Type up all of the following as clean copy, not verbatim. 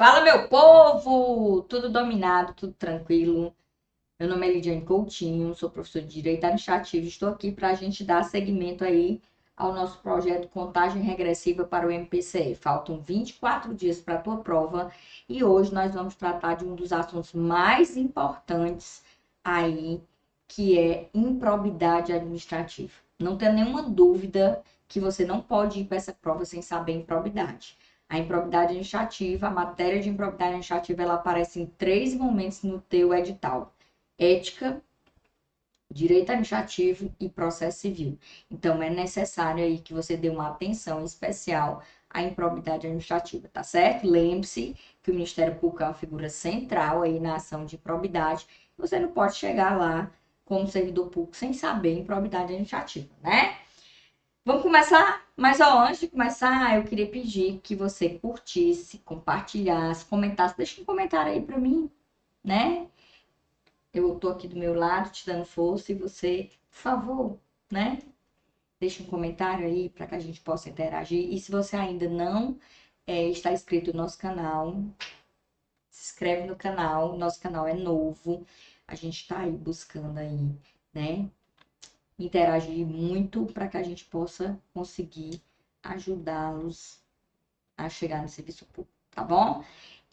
Fala, meu povo! Tudo dominado, tudo tranquilo. Meu nome é Lidiane Coutinho, sou professora de Direito Administrativo. Estou aqui para a gente dar seguimento aí ao nosso projeto Contagem Regressiva para o MPCE. Faltam 24 dias para a tua prova e hoje nós vamos tratar de um dos assuntos mais importantes aí, que é improbidade administrativa. Não tenho nenhuma dúvida que você não pode ir para essa prova sem saber improbidade. A improbidade administrativa, a matéria de improbidade administrativa, ela aparece em 3 momentos no teu edital: ética, direito administrativo e processo civil. Então, é necessário aí que você dê uma atenção especial à improbidade administrativa, tá certo? Lembre-se que o Ministério Público é uma figura central aí na ação de improbidade. Você não pode chegar lá como servidor público sem saber improbidade administrativa, né? Vamos começar? Mas ó, antes de começar, eu queria pedir que você curtisse, compartilhasse, comentasse. Deixa um comentário aí para mim, né? Eu tô aqui do meu lado te dando força e você, por favor, né? Deixa um comentário aí para que a gente possa interagir. E se você ainda não está inscrito no nosso canal, se inscreve no canal. Nosso canal é novo. A gente está aí buscando aí, né? Interagir muito para que a gente possa conseguir ajudá-los a chegar no serviço público, tá bom?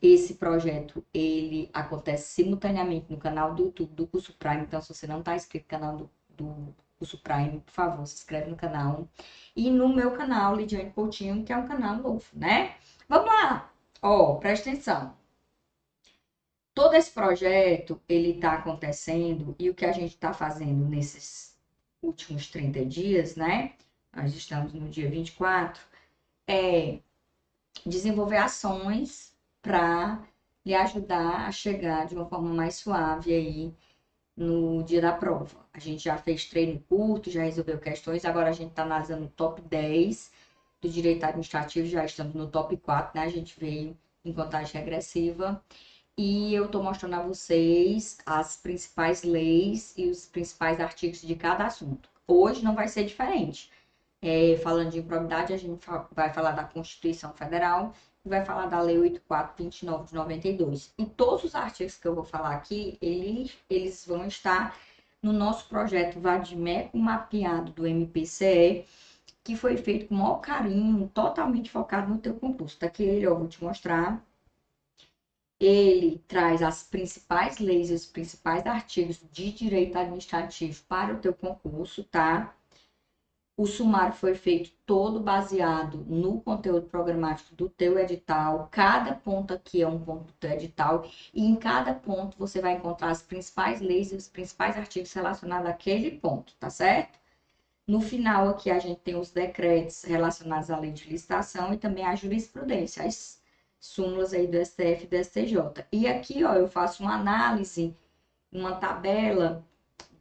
Esse projeto, ele acontece simultaneamente no canal do YouTube do Curso Prime, então se você não está inscrito no canal do Curso Prime, por favor, se inscreve no canal. E no meu canal, Lidiane Coutinho, que é um canal novo, né? Vamos lá! Ó, presta atenção. Todo esse projeto, ele está acontecendo e o que a gente está fazendo nesses últimos 30 dias, né? Nós estamos no dia 24, é desenvolver ações para lhe ajudar a chegar de uma forma mais suave aí no dia da prova. A gente já fez treino curto, já resolveu questões, agora a gente está analisando o top 10 do direito administrativo, já estamos no top 4, né? A gente veio em contagem regressiva. E eu estou mostrando a vocês as principais leis e os principais artigos de cada assunto. Hoje não vai ser diferente. Falando de improbidade, a gente vai falar da Constituição Federal e vai falar da Lei 8.429 de 92. E todos os artigos que eu vou falar aqui, eles vão estar no nosso projeto Vadimeco Mapeado do MPCE, que foi feito com o maior carinho, totalmente focado no teu concurso. Tá aqui ele, eu vou te mostrar. Ele traz as principais leis e os principais artigos de direito administrativo para o teu concurso, tá? O sumário foi feito todo baseado no conteúdo programático do teu edital. Cada ponto aqui é um ponto do teu edital e em cada ponto você vai encontrar as principais leis e os principais artigos relacionados àquele ponto, tá certo? No final aqui a gente tem os decretos relacionados à lei de licitação e também a jurisprudência, as súmulas aí do STF e do STJ. E aqui, ó, eu faço uma análise, uma tabela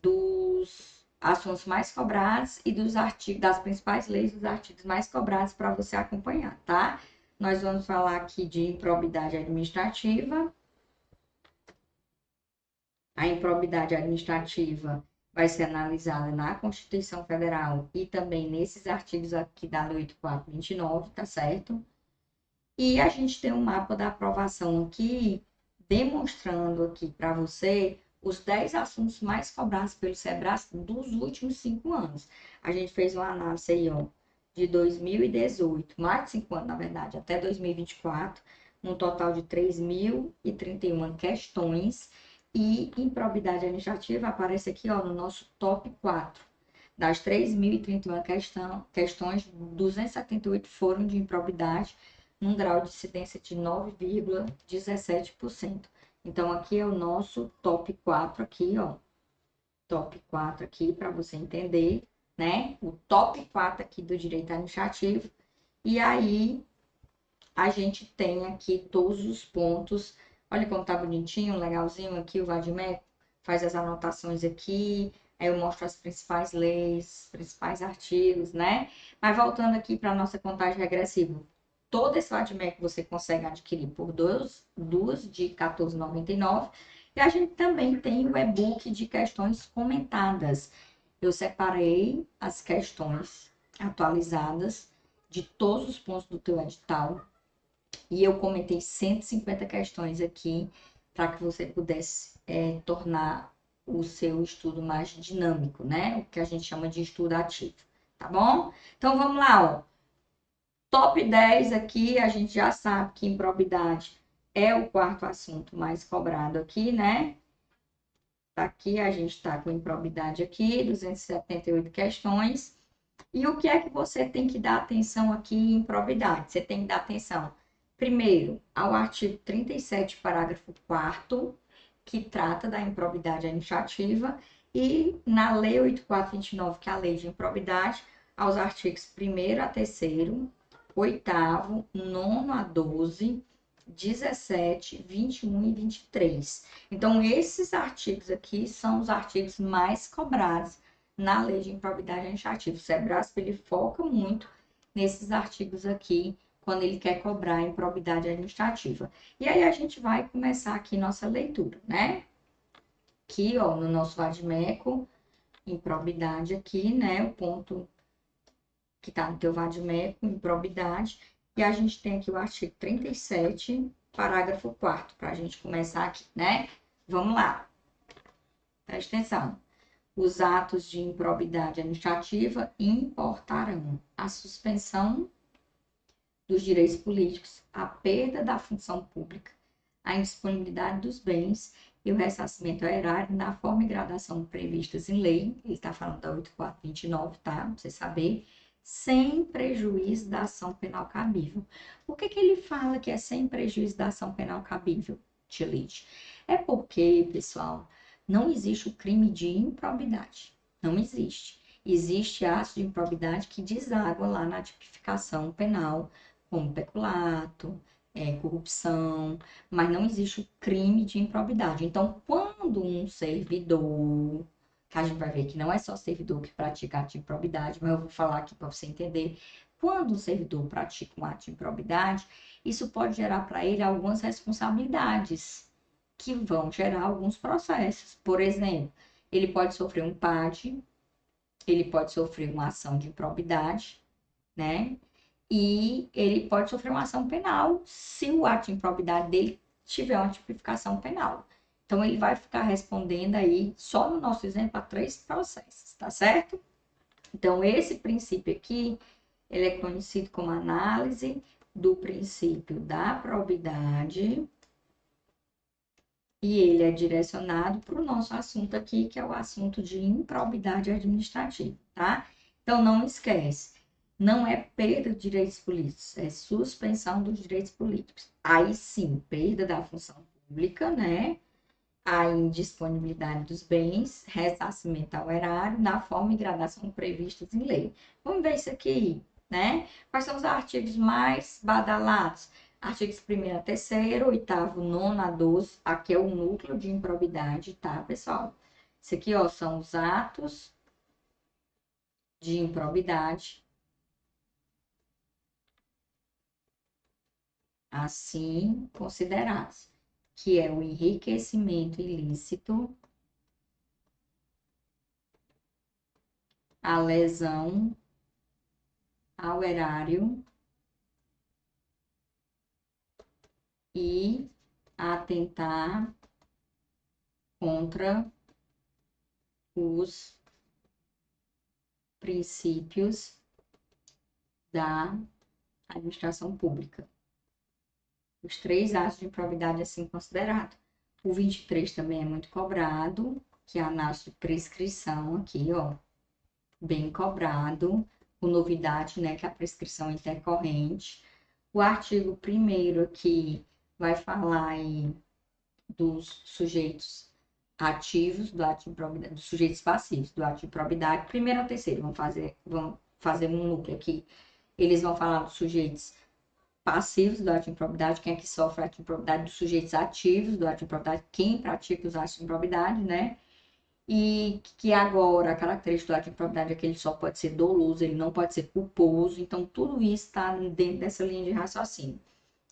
dos assuntos mais cobrados e dos artigos, das principais leis dos artigos mais cobrados para você acompanhar, tá? Nós vamos falar aqui de improbidade administrativa. A improbidade administrativa vai ser analisada na Constituição Federal e também nesses artigos aqui da Lei 8.429, tá certo? E a gente tem um mapa da aprovação aqui, demonstrando aqui para você os 10 assuntos mais cobrados pelo SEBRAS dos últimos 5 anos. A gente fez uma análise aí, ó, de 2018, mais de 5 anos, na verdade, até 2024, um total de 3.031 questões. E improbidade administrativa aparece aqui, ó, no nosso top 4. Das 3.031 questões, 278 foram de improbidade, num grau de incidência de 9,17%. Então, aqui é o nosso top 4 aqui, ó. Top 4 aqui, para você entender, né? O top 4 aqui do direito administrativo. E aí, a gente tem aqui todos os pontos. Olha como tá bonitinho, legalzinho aqui o Vadimeco. Faz as anotações aqui. Aí eu mostro as principais leis, principais artigos, né? Mas voltando aqui para a nossa contagem regressiva. Todo esse Vadimeco você consegue adquirir por duas de R$14,99. E a gente também tem o e-book de questões comentadas. Eu separei as questões atualizadas de todos os pontos do teu edital E eu comentei 150 questões aqui para que você pudesse tornar o seu estudo mais dinâmico, né? O que a gente chama de estudo ativo, tá bom? Então vamos lá, ó. Top 10 aqui, a gente já sabe que improbidade é o quarto assunto mais cobrado aqui, né? Aqui a gente está com improbidade aqui, 278 questões. E o que é que você tem que dar atenção aqui em improbidade? Você tem que dar atenção, primeiro, ao artigo 37, parágrafo 4º, que trata da improbidade administrativa, e na Lei 8.429, que é a Lei de Improbidade, aos artigos 1º a 3º, 8º, 9º a 12, 17, 21 e 23. Então, esses artigos aqui são os artigos mais cobrados na Lei de Improbidade Administrativa. O Sebrasp, ele foca muito nesses artigos aqui, quando ele quer cobrar a improbidade administrativa. E aí a gente vai começar aqui nossa leitura, né? Aqui, ó, no nosso vadimeco, improbidade aqui, né? O ponto que tá no teu vadimeco, improbidade. E a gente tem aqui o artigo 37, parágrafo 4º, para a gente começar aqui, né? Vamos lá. Presta atenção. Os atos de improbidade administrativa importarão a suspensão dos direitos políticos, a perda da função pública, a indisponibilidade dos bens e o ressarcimento ao erário na forma e gradação previstas em lei. Ele está falando da 8.429, tá? Pra você saber. Sem prejuízo da ação penal cabível. Por que ele fala que é sem prejuízo da ação penal cabível, Tilide? É porque, pessoal, não existe o crime de improbidade. Não existe. Existe ato de improbidade que deságua lá na tipificação penal, como peculato, corrupção, mas não existe o crime de improbidade. Então, quando um servidor, que a gente vai ver que não é só servidor que pratica ato de improbidade, mas eu vou falar aqui para você entender, quando um servidor pratica um ato de improbidade, isso pode gerar para ele algumas responsabilidades que vão gerar alguns processos. Por exemplo, ele pode sofrer um PAD, ele pode sofrer uma ação de improbidade, né? E ele pode sofrer uma ação penal se o ato de improbidade dele tiver uma tipificação penal. Então, ele vai ficar respondendo aí, só no nosso exemplo, a 3 processos, tá certo? Então, esse princípio aqui, ele é conhecido como análise do princípio da probidade, e ele é direcionado para o nosso assunto aqui, que é o assunto de improbidade administrativa, tá? Então, não esquece, não é perda de direitos políticos, é suspensão dos direitos políticos. Aí sim, perda da função pública, né? A indisponibilidade dos bens, ressarcimento ao erário, na forma e gradação previstas em lei. Vamos ver isso aqui, né? Quais são os artigos mais badalados? Artigos 1º a 3º, 8º, 9º a 12, aqui é o núcleo de improbidade, tá, pessoal? Isso aqui, ó, são os atos de improbidade, assim considerados, que é o enriquecimento ilícito, a lesão ao erário e atentar contra os princípios da administração pública. Os 3 atos de improbidade assim considerados. O 23 também é muito cobrado, que é a análise de prescrição aqui, ó, bem cobrado, com novidade, né, que é a prescrição intercorrente. O artigo 1º aqui vai falar aí dos sujeitos ativos do ato de improbidade, dos sujeitos passivos do ato de improbidade. 1º ao 3º, vão fazer um núcleo aqui. Eles vão falar dos sujeitos passivos do ato de improbidade, quem é que sofre o ato de improbidade, dos sujeitos ativos do ato de improbidade, quem pratica os atos de improbidade, né? E que agora a característica do ato de improbidade é que ele só pode ser doloso, ele não pode ser culposo, então tudo isso está dentro dessa linha de raciocínio.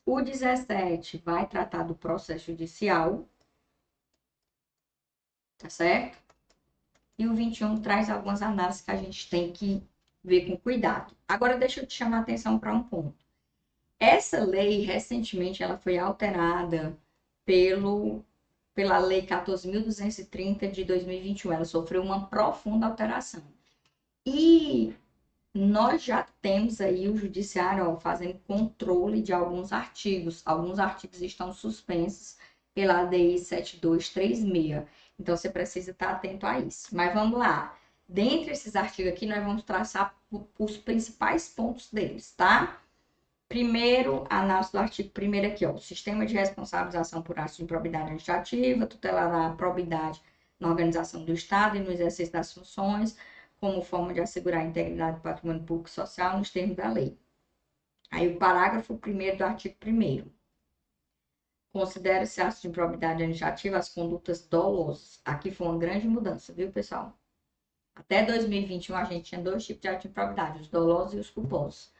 O 17 vai tratar do processo judicial, tá certo? E o 21 traz algumas análises que a gente tem que ver com cuidado. Agora, deixa eu te chamar a atenção para um ponto. Essa lei, recentemente, ela foi alterada pela Lei 14.230 de 2021. Ela sofreu uma profunda alteração. E nós já temos aí o judiciário, ó, fazendo controle de alguns artigos. Alguns artigos estão suspensos pela ADI 7236. Então, você precisa estar atento a isso. Mas vamos lá. Dentre esses artigos aqui, nós vamos traçar os principais pontos deles, tá? Primeiro, análise do artigo 1º aqui, ó. O sistema de responsabilização por atos de improbidade administrativa tutelará a probidade na organização do Estado e no exercício das funções, como forma de assegurar a integridade do patrimônio público e social nos termos da lei. Aí o parágrafo 1º do artigo 1º. Considera-se atos de improbidade administrativa as condutas dolosas. Aqui foi uma grande mudança, viu, pessoal? Até 2021 a gente tinha dois tipos de atos de improbidade, os dolosos e os culposos.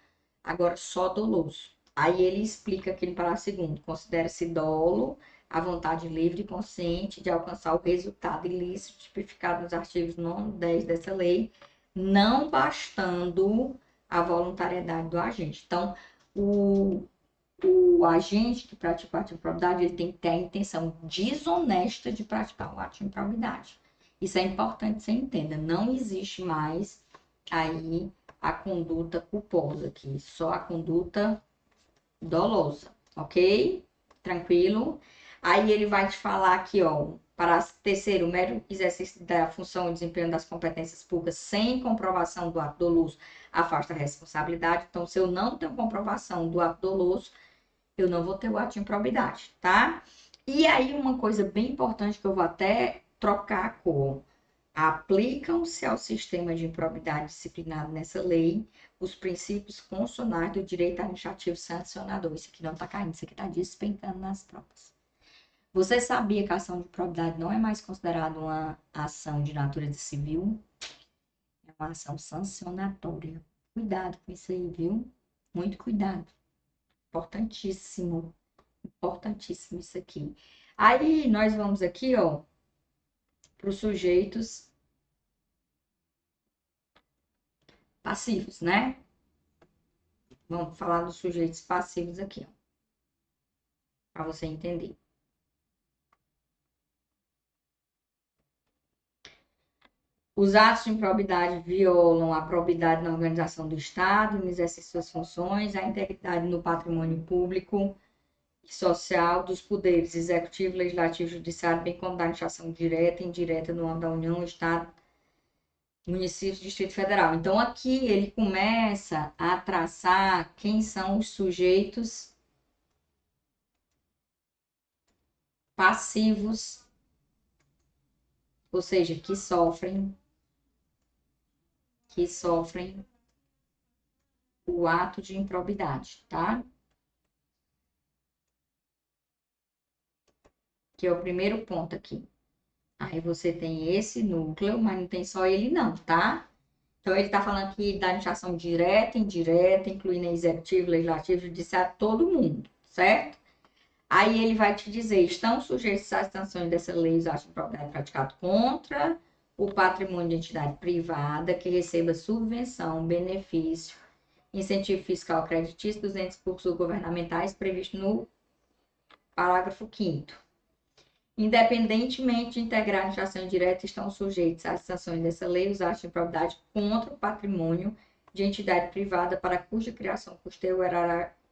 Agora só doloso. Aí ele explica aqui no parágrafo 2º, considera-se dolo a vontade livre e consciente de alcançar o resultado ilícito tipificado nos artigos 9 e 10 dessa lei, não bastando a voluntariedade do agente. Então, o agente que pratica o ato de improbidade, ele tem que ter a intenção desonesta de praticar o ato de improbidade. Isso é importante que você entenda. Não existe mais aí a conduta culposa aqui, só a conduta dolosa, ok? Tranquilo? Aí ele vai te falar aqui, ó, para terceiro, o mero exercício da função e desempenho das competências públicas sem comprovação do ato doloso afasta a responsabilidade. Então, se eu não tenho comprovação do ato doloso, eu não vou ter o ato de improbidade, tá? E aí, uma coisa bem importante que eu vou até trocar a cor. Aplicam-se ao sistema de improbidade disciplinado nessa lei os princípios constitucionais do direito administrativo sancionador. Isso aqui não está caindo, isso aqui está despencando nas provas. Você sabia que a ação de improbidade não é mais considerada uma ação de natureza civil? É uma ação sancionatória. Cuidado com isso aí, viu? Muito cuidado. Importantíssimo. Importantíssimo isso aqui. Aí nós vamos aqui, ó, para os sujeitos passivos, né? Vamos falar dos sujeitos passivos aqui, ó, para você entender. Os atos de improbidade violam a probidade na organização do Estado, no exercício de suas funções, a integridade no patrimônio público e social dos poderes executivo, legislativo e judiciário, bem como da administração direta e indireta no âmbito da União, Estado, município, Distrito Federal. Então, aqui ele começa a traçar quem são os sujeitos passivos, ou seja, que sofrem o ato de improbidade, tá? Que é o primeiro ponto aqui. Aí você tem esse núcleo, mas não tem só ele não, tá? Então ele tá falando aqui da administração direta, indireta, incluindo executivo, legislativo, judiciário, todo mundo, certo? Aí ele vai te dizer, estão sujeitos às sanções dessa lei os atos de improbidade praticados contra o patrimônio de entidade privada que receba subvenção, benefício, incentivo fiscal creditício dos entes públicos ou governamentais previsto no parágrafo 5º. Independentemente de integrar a administração direta, estão sujeitos às sanções dessa lei os atos de improbidade contra o patrimônio de entidade privada para cuja criação, custeio ou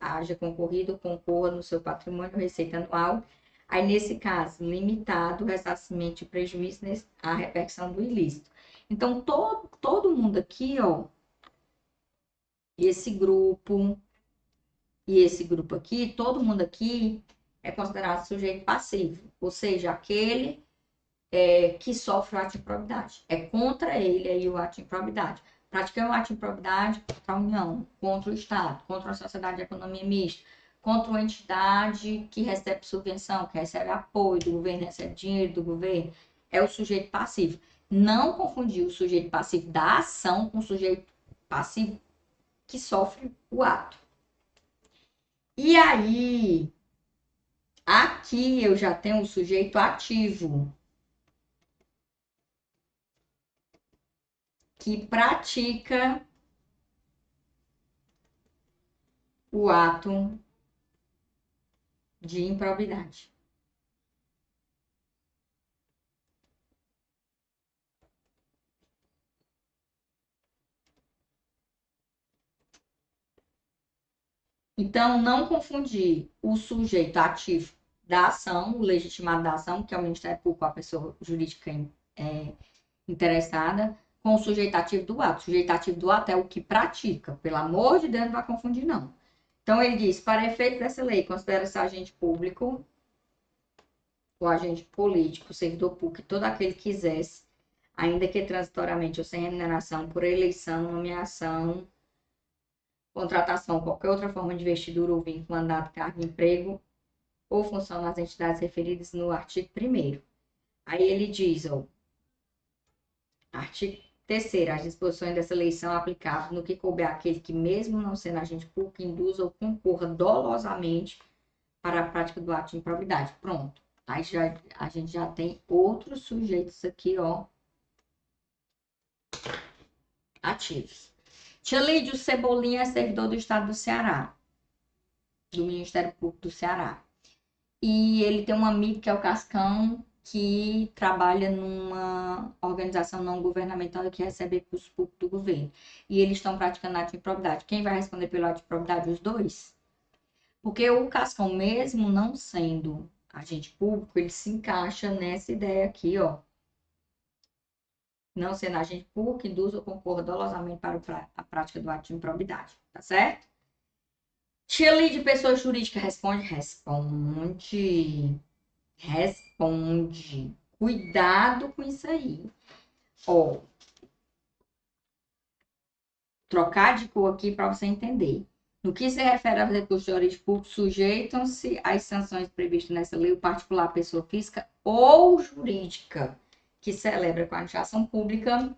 haja concorrido ou concorra no seu patrimônio receita anual. Aí, nesse caso, limitado o ressarcimento de prejuízo à repercussão do ilícito. Então, todo mundo aqui, ó, esse grupo e esse grupo aqui, todo mundo aqui é considerado sujeito passivo, ou seja, aquele que sofre o ato de improbidade. É contra ele aí o ato de improbidade. Praticando o ato de improbidade contra a União, contra o Estado, contra a sociedade de economia mista, contra uma entidade que recebe subvenção, que recebe apoio do governo, recebe dinheiro do governo, é o sujeito passivo. Não confundir o sujeito passivo da ação com o sujeito passivo que sofre o ato. E aí, aqui eu já tenho o sujeito ativo, que pratica o ato de improbidade. Então, não confundir o sujeito ativo da ação, o legitimado da ação, que é o Ministério Público, a pessoa jurídica interessada, com o sujeito ativo do ato. O sujeito ativo do ato é o que pratica. Pelo amor de Deus, não vai confundir, não. Então, ele diz, para efeito dessa lei, considera-se agente público, o agente político, servidor público, todo aquele que quisesse, ainda que transitoriamente ou sem remuneração, por eleição, nomeação, contratação, qualquer outra forma de investidura ou vínculo, mandato, cargo, emprego ou função nas entidades referidas no artigo 1º. Aí ele diz, ó, artigo 3º, as disposições dessa lei são aplicáveis no que couber àquele que, mesmo não sendo agente público, induza ou concorra dolosamente para a prática do ato de improbidade. Pronto. Aí a gente já tem outros sujeitos aqui, ó, ativos. Tia Lídio Cebolinha é servidor do Estado do Ceará, do Ministério Público do Ceará. E ele tem um amigo que é o Cascão, que trabalha numa organização não governamental que recebe recursos públicos do governo. E eles estão praticando ato de improbidade. Quem vai responder pelo ato de improbidade? Os dois. Porque o Cascão, mesmo não sendo agente público, ele se encaixa nessa ideia aqui, ó. Não sendo agente público, induz ou concorra dolosamente para a prática do ato de improbidade. Tá certo? Tia de pessoa jurídica responde? Responde. Cuidado com isso aí. Ó, trocar de cor aqui para você entender. No que se refere aos recursos de origem pública, sujeitam-se às sanções previstas nessa lei o particular, pessoa física ou jurídica que celebra com a administração pública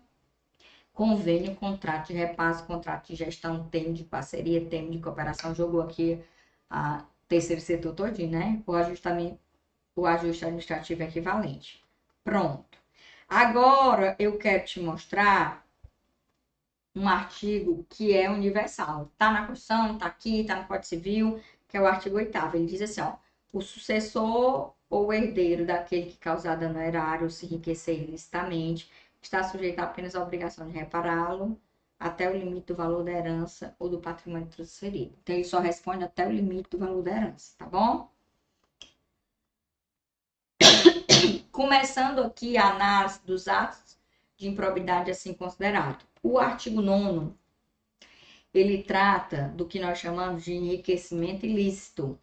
convênio, contrato de repasse, contrato de gestão, termo de parceria, termo de cooperação. Jogou aqui a terceiro setor todinho, né? O ajuste administrativo equivalente. Pronto. Agora eu quero te mostrar um artigo que é universal. Está na Constituição, está aqui, está no Código Civil, que é o artigo 8º. Ele diz assim, ó, o sucessor ou herdeiro daquele que causar dano erário ou se enriquecer ilicitamente está sujeito apenas à obrigação de repará-lo até o limite do valor da herança ou do patrimônio transferido. Então, ele só responde até o limite do valor da herança, tá bom? Começando aqui a análise dos atos de improbidade assim considerado. O artigo 9º, ele trata do que nós chamamos de enriquecimento ilícito.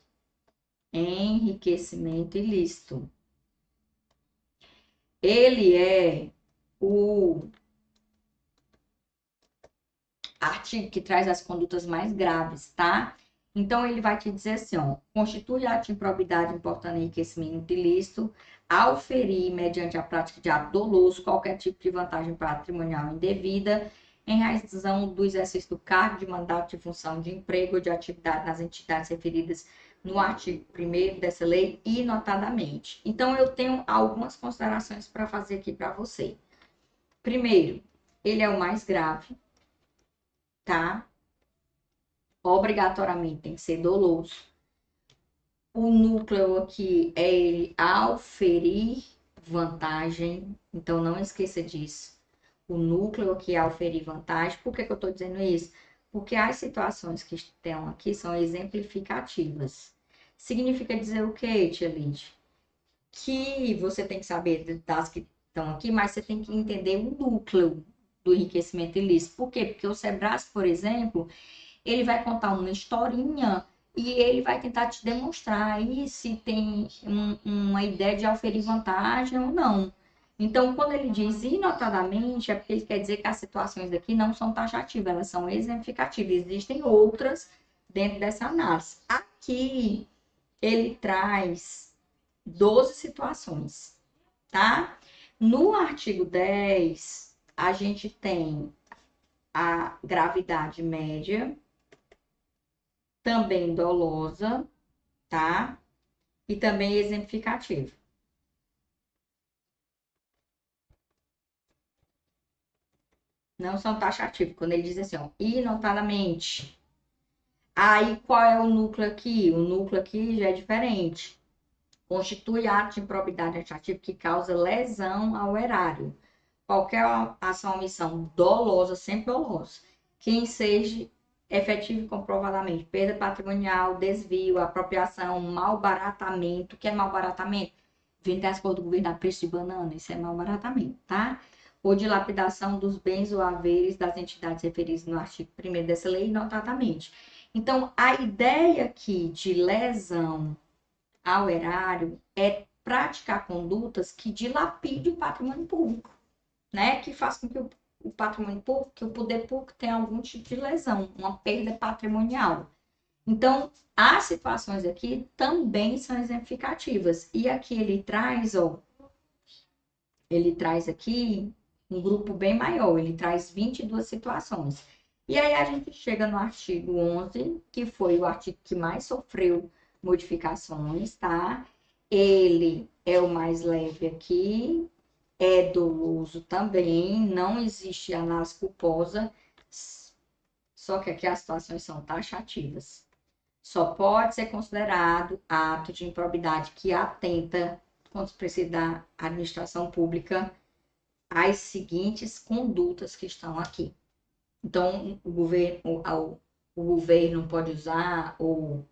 Enriquecimento ilícito. Ele é o artigo que traz as condutas mais graves, tá? Então, ele vai te dizer assim, ó, constitui ato de improbidade importando enriquecimento ilícito ao ferir, mediante a prática de ato doloso, qualquer tipo de vantagem patrimonial indevida, em razão do exercício do cargo, de mandato, de função, de emprego ou de atividade nas entidades referidas no artigo 1º dessa lei e notadamente. Então, eu tenho algumas considerações para fazer aqui para você. Primeiro, ele é o mais grave, tá? Obrigatoriamente tem que ser doloso. O núcleo aqui é ele auferir vantagem, então não esqueça disso. O núcleo aqui é auferir vantagem. Por que eu estou dizendo isso? Porque as situações que estão aqui são exemplificativas. Significa dizer o quê, tia Lid? Que você tem que saber das que estão aqui, mas você tem que entender o núcleo do enriquecimento ilícito. Por quê? Porque o Sebras, por exemplo, ele vai contar uma historinha e ele vai tentar te demonstrar aí se tem uma ideia de auferir vantagem ou não. Então, quando ele diz inotadamente, é porque ele quer dizer que as situações daqui não são taxativas, elas são exemplificativas. Existem outras dentro dessa análise. Aqui, ele traz 12 situações, tá? No artigo 10, a gente tem a gravidade média, também dolosa, tá? E também exemplificativa. Não são taxativos. Quando ele diz assim, ó, inotadamente. Aí, qual é o núcleo aqui? O núcleo aqui já é diferente. Constitui ato de improbidade administrativa que causa lesão ao erário. Qualquer ação ou omissão dolosa, sempre dolosa, que enseje efetivo e comprovadamente perda patrimonial, desvio, apropriação, malbaratamento. O que é malbaratamento? Vender as coisas do governo a preço de banana, isso é malbaratamento, tá? Ou dilapidação dos bens ou haveres das entidades referidas no artigo 1º dessa lei, notadamente. Então, a ideia aqui de lesão ao erário é praticar condutas que dilapidem o patrimônio público, né? Que faz com que o patrimônio público, que o poder público tenha algum tipo de lesão, uma perda patrimonial. Então, as situações aqui também são exemplificativas. E aqui ele traz aqui um grupo bem maior, ele traz 22 situações. E aí a gente chega no artigo 11, que foi o artigo que mais sofreu modificações, tá? Ele é o mais leve aqui, é doloso também, não existe análise culposa, só que aqui as situações são taxativas. Só pode ser considerado ato de improbidade que atenta contra os princípios da administração pública as seguintes condutas que estão aqui. Então, o governo pode usar, ou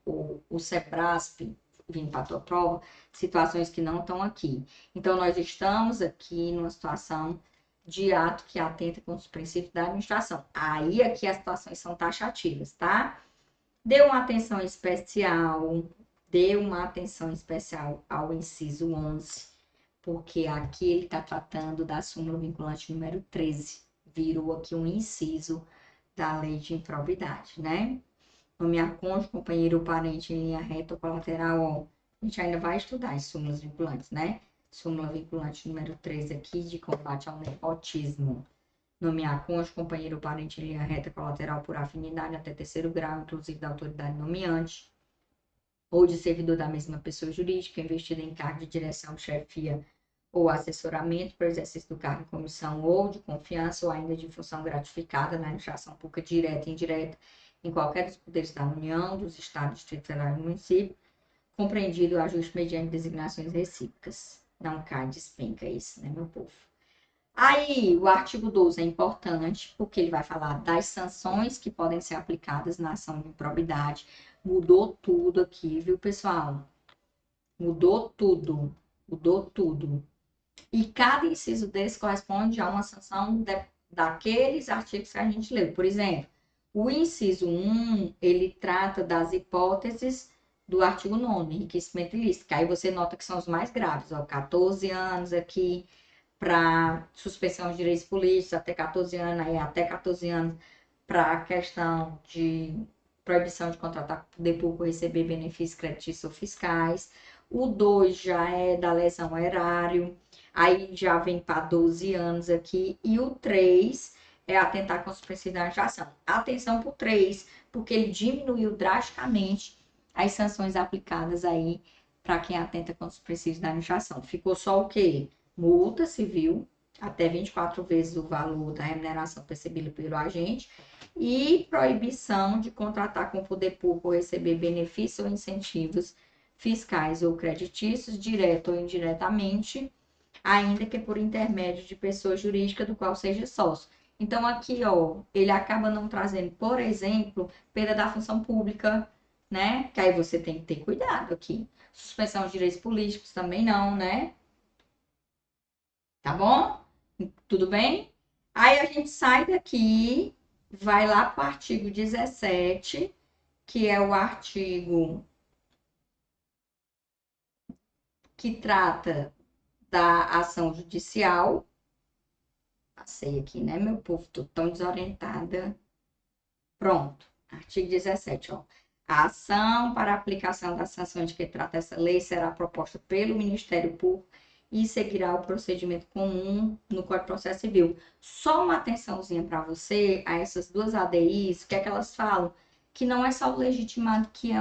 o SEBRASP, vindo para a tua prova, situações que não estão aqui. Então, nós estamos aqui numa situação de ato que atenta contra os princípios da administração. Aí, aqui as situações são taxativas, tá? Dê uma atenção especial ao inciso 11, porque aqui ele está tratando da súmula vinculante número 13. Virou aqui um inciso da lei de improbidade, né? Nomear cônjuge, companheiro ou parente em linha reta ou colateral, ó. A gente ainda vai estudar as súmulas vinculantes, né? Súmula vinculante número 13 aqui, de combate ao nepotismo. Nomear cônjuge, companheiro ou parente em linha reta colateral por afinidade até terceiro grau, inclusive da autoridade nomeante, ou de servidor da mesma pessoa jurídica, investida em cargo de direção, chefia ou assessoramento para o exercício do cargo em comissão ou de confiança, ou ainda de função gratificada na administração pública direta e indireta em qualquer dos poderes da União, dos Estados, Distrito Federal e município, compreendido o ajuste mediante designações recíprocas. Não cai, despenca isso, né, meu povo? Aí, o artigo 12 é importante, porque ele vai falar das sanções que podem ser aplicadas na ação de improbidade. Mudou tudo aqui, viu, pessoal? Mudou tudo. Mudou tudo. E cada inciso desse corresponde a uma sanção daqueles artigos que a gente leu. Por exemplo, o inciso 1, ele trata das hipóteses do artigo 9º, enriquecimento ilícito. Aí você nota que são os mais graves, ó, 14 anos aqui, para suspensão de direitos políticos, até 14 anos, aí até 14 anos para a questão de proibição de contratar com o poder público receber benefícios creditícios ou fiscais. O 2 já é da lesão ao erário, aí já vem para 12 anos aqui. E o 3 é atentar com os princípios da administração. Atenção para o 3, porque ele diminuiu drasticamente as sanções aplicadas aí para quem atenta com os princípios da administração. Ficou só o quê? Multa civil, até 24 vezes o valor da remuneração percebida pelo agente, e proibição de contratar com o poder público ou receber benefícios ou incentivos fiscais ou creditícios, direto ou indiretamente, ainda que por intermédio de pessoa jurídica do qual seja sócio. Então, aqui, ó, ele acaba não trazendo, por exemplo, perda da função pública, né? Que aí você tem que ter cuidado aqui. Suspensão de direitos políticos também não, né? Tá bom? Tudo bem? Aí a gente sai daqui, vai lá para o artigo 17, que é o artigo que trata da ação judicial. Passei aqui, né, meu povo? Tô tão desorientada. Pronto. Artigo 17, ó. A ação para aplicação da sanção de que trata essa lei será proposta pelo Ministério Público e seguirá o procedimento comum no Código de Processo Civil. Só uma atençãozinha para você, a essas duas ADIs, o que é que elas falam? Que não é só o legitimado que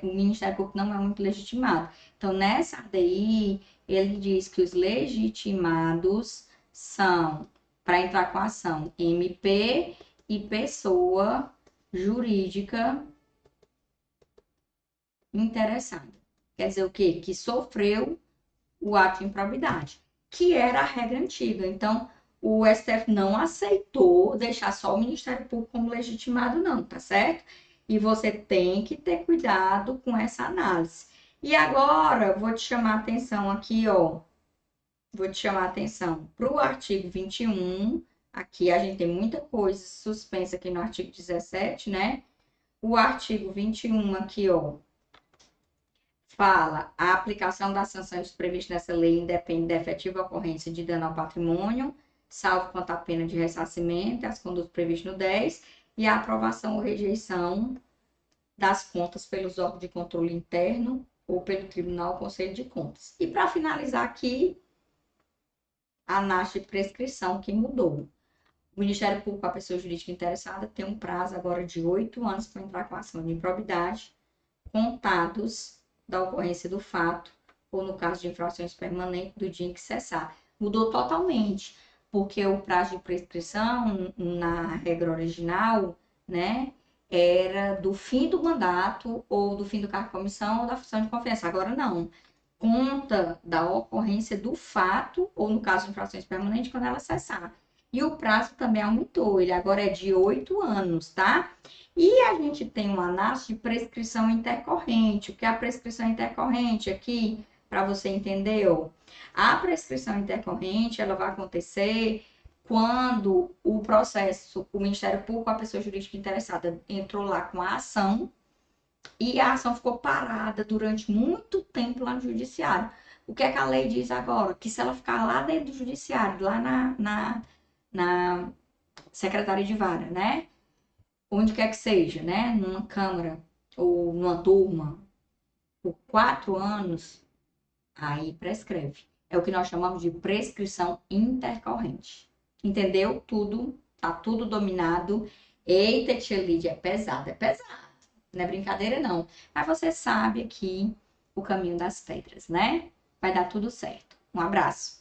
o Ministério Público não é muito legitimado. Então, nessa ADI, ele diz que os legitimados são, para entrar com a ação, MP e pessoa jurídica interessada. Quer dizer o quê? Que sofreu o ato de improbidade, que era a regra antiga. Então, o STF não aceitou deixar só o Ministério Público como legitimado, não, tá certo? E você tem que ter cuidado com essa análise. E agora, vou te chamar a atenção aqui, ó. Vou te chamar a atenção para o artigo 21. Aqui a gente tem muita coisa suspensa aqui no artigo 17, né? O artigo 21 aqui, ó, fala a aplicação das sanções previstas nessa lei independe da efetiva ocorrência de dano ao patrimônio, salvo quanto à pena de ressarcimento, as condutas previstas no 10, e a aprovação ou rejeição das contas pelos órgãos de controle interno ou pelo Tribunal Conselho de Contas. E para finalizar aqui, a análise de prescrição que mudou. O Ministério Público, a pessoa jurídica interessada, tem um prazo agora de 8 anos para entrar com a ação de improbidade, contados da ocorrência do fato, ou no caso de infrações permanentes, do dia em que cessar. Mudou totalmente, porque o prazo de prescrição, na regra original, né, era do fim do mandato, ou do fim do cargo de comissão, ou da função de confiança. Agora não. Conta da ocorrência do fato, ou no caso de infrações permanentes, quando ela cessar. E o prazo também aumentou, ele agora é de 8 anos, tá? E a gente tem uma análise de prescrição intercorrente. O que é a prescrição intercorrente aqui, para você entender? Ó, a prescrição intercorrente, ela vai acontecer quando o processo, o Ministério Público, a pessoa jurídica interessada, entrou lá com a ação e a ação ficou parada durante muito tempo lá no judiciário. O que é que a lei diz agora? Que se ela ficar lá dentro do judiciário, lá na secretaria de vara, né? Onde quer que seja, né? Numa câmara ou numa turma, por 4 anos, aí prescreve. É o que nós chamamos de prescrição intercorrente. Entendeu? Tudo, tá tudo dominado. Eita, tia Lídia, é pesado. Não é brincadeira, não. Mas você sabe aqui o caminho das pedras, né? Vai dar tudo certo. Um abraço.